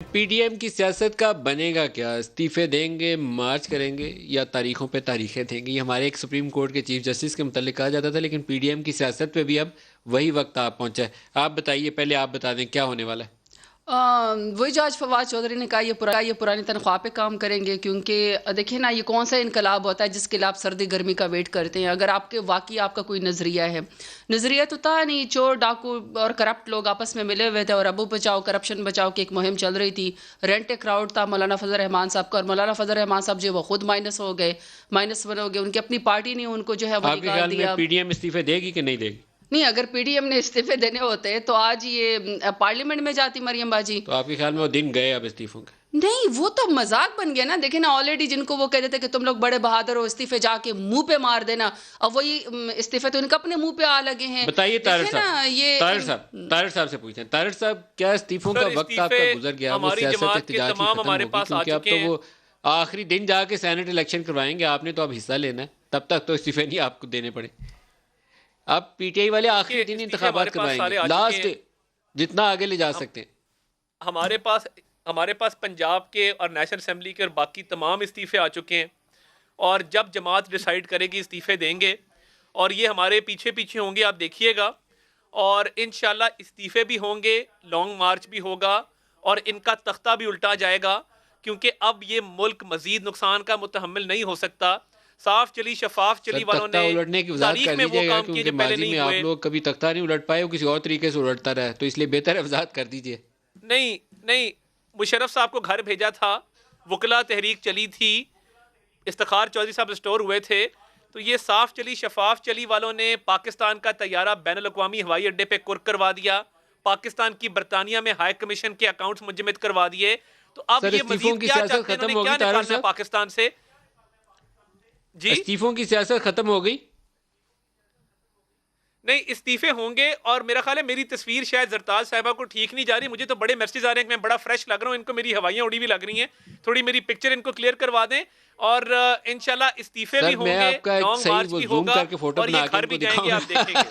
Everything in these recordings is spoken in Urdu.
پی ڈی ایم کی سیاست کا بنے گا کیا؟ استعفے دیں گے، مارچ کریں گے یا تاریخوں پہ تاریخیں دیں گے؟ یہ ہمارے ایک سپریم کورٹ کے چیف جسٹس کے متعلق کہا جاتا تھا، لیکن پی ڈی ایم کی سیاست پہ بھی اب وہی وقت آ پہنچا ہے۔ آپ بتائیے، پہلے آپ بتا دیں کیا ہونے والا ہے؟ وہی جو آج فواد چودھری نے کہا یہ پرانی تنخواہ پہ کام کریں گے، کیونکہ دیکھیں نا، یہ کون سا انقلاب ہوتا ہے جس کے لیے آپ سردی گرمی کا ویٹ کرتے ہیں؟ اگر واقعی آپ کا کوئی نظریہ ہے، نظریہ تو تھا نہیں، چور ڈاکو اور کرپٹ لوگ آپس میں ملے ہوئے تھے اور ابو بچاؤ کرپشن بچاؤ کی ایک مہم چل رہی تھی۔ رینٹ اے کراؤڈ تھا مولانا فضل الرحمان صاحب کا، اور مولانا فضل الرحمان صاحب جو وہ خود مائنس ہو گئے، مائنس ون ہو گئے، ان کی اپنی پارٹی نے ان کو جو ہے وہ آپ کے نکال خیال میں دیا۔ پی ڈی ایم استعفے دے گی کہ نہیں دے گی؟ نہیں، اگر پی ڈی ایم نے استعفے دینے ہوتے تو آج یہ پارلیمنٹ میں جاتی مریم باجی۔ تو آپ کے خیال میں وہ دن گئے اب استعفوں کے؟ نہیں، وہ تو مذاق بن گیا نا۔ دیکھیں نا، آلریڈی جن کو وہ کہتے تھے کہ تم لوگ بڑے بہادر ہو، استعفے جا کے منہ پہ مار دینا، اب وہی استعفے تو ان کا اپنے منہ پہ آ لگے ہیں۔ بتائیے طاہر صاحب سے پوچھیں، طاہر صاحب کیا استعفوں کا وقت آپ کا گزر گیا؟ وہ سیاست احتجاج کی ختم ہوگی، کیونکہ اب تو وہ آخری دن جا کے سینٹ الیکشن کروائیں گے، آپ نے تو اب حصہ لینا ہے، تب تک تو استعفے نہیں آپ کو دینے پڑے۔ اب پی ٹی آئی والے آخری دن انتخابات کروائیں گے، لاسٹ جتنا آگے لے جا سکتے ہیں۔ ہمارے پاس پنجاب کے اور نیشنل اسمبلی کے اور باقی تمام استعفے آ چکے ہیں، اور جب جماعت ڈیسائیڈ کرے گی استعفے دیں گے، اور یہ ہمارے پیچھے پیچھے ہوں گے، آپ دیکھیے گا، اور انشاءاللہ استعفے بھی ہوں گے، لانگ مارچ بھی ہوگا، اور ان کا تختہ بھی الٹا جائے گا، کیونکہ اب یہ ملک مزید نقصان کا متحمل نہیں ہو سکتا۔ صاف چلی شفاف چلی والوں نے الٹنے کی وضاحت تاریخ کر میں وہ دیجیے گا، کام کیے کیونکہ جو پہلے ماضی نہیں میں آپ ہوئے۔ لوگ کبھی تختہ نہیں الٹ پائے، وہ کسی اور طریقے سے الٹتا رہا ہے، تو اس لیے بہتر ہے وضاحت کر دیجیے۔ نہیں، مشرف صاحب کو گھر بھیجا تھا، وکلا تحریک چلی تھی، افتخار چودھری صاحب ریسٹور ہوئے تھے، تو یہ صاف چلی شفاف چلی والوں نے پاکستان کا طیارہ بین الاقوامی ہوائی اڈے پہ کرک کروا دیا، پاکستان کی برطانیہ میں ہائی کمیشن کے اکاؤنٹس منجمد کروا دیے، تو اب یہ مزید کیا چاہتے ہیں؟ انہوں نے کیا نکالنا ہے پاکستان سے؟ جی، استعفوں کی سیاست ختم ہو گئی؟ نہیں، استعفے ہوں گے، اور میرا خیال ہے میری تصویر شاید زرتاز صاحبہ کو ٹھیک نہیں جا رہی، مجھے تو بڑے میسیج آ رہے ہیں کہ میں بڑا فریش لگ رہا ہوں، ان کو میری ہوائیاں اڑی بھی لگ رہی ہیں، تھوڑی میری پکچر ان کو کلیئر کروا دیں، اور انشاءاللہ استعفے بھی ہوں گے، لانگ مارچ بھی ہوگا، اور یہ گھر بھی جائیں گے، آپ دیکھیں گے۔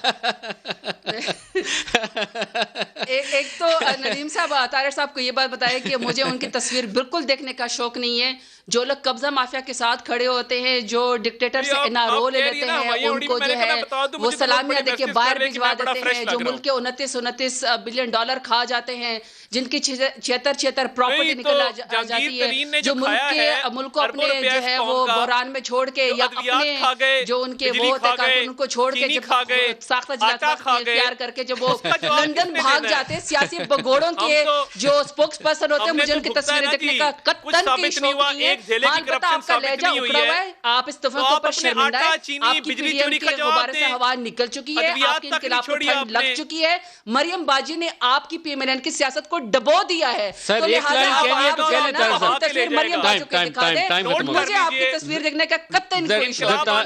ایک تو ندیم صاحب، طاہر صاحب کو یہ بات بتائے کہ مجھے ان کی تصویر بالکل دیکھنے کا شوق نہیں ہے۔ جو لوگ قبضہ مافیا کے ساتھ کھڑے ہوتے ہیں، جو ڈکٹیٹر سے این آر او لے لیتے ہیں، ان کو جو ہے وہ سلامیاں دے کے باہر بھجوا دیتے ہیں، جو ملک کے 29 بلین ڈالر کھا جاتے ہیں، جن کی 76 پراپرٹی نکل آ جاتی ہے، جو ملک کو اپنے جو ہے وہ بحران میں چھوڑ کے، یا اپنے جو ان کے وہ ہوتے کارکن ان کو چھوڑ کے، جب ساختہ جلات اختیار کر کے جب وہ لندن بھاگ جاتے ہیں، سیاسی بگوڑوں کے جو اسپوکس پرسن ہوتے ہیں، مجھے ان کی تصویریں دیکھنے کا قطعاً کوئی شوق نہیں ہے۔ ہاں، پتہ آپ کا لہجہ اکھڑا ہوا ہے، آپ استعفوں کے اوپر شرمندہ ہے، آپ کی پی ڈی ایم کے غبارے سے ہوا نکل چکی ہے، آپ کی انقلاب کو ٹھنڈ لگ چکی ہے، مریم باجی نے آپ کی پی ایم این کی سیاست کو ڈبو دیا ہے، سر ایک لائن کہنی ہے تو کہہ لیں طاہر صاحب۔ تصویر مریم باجی کو دکھا دیں، مجھے آپ کی تصویر دیکھنے کا قطعاً کوئی شوق نہیں ہے۔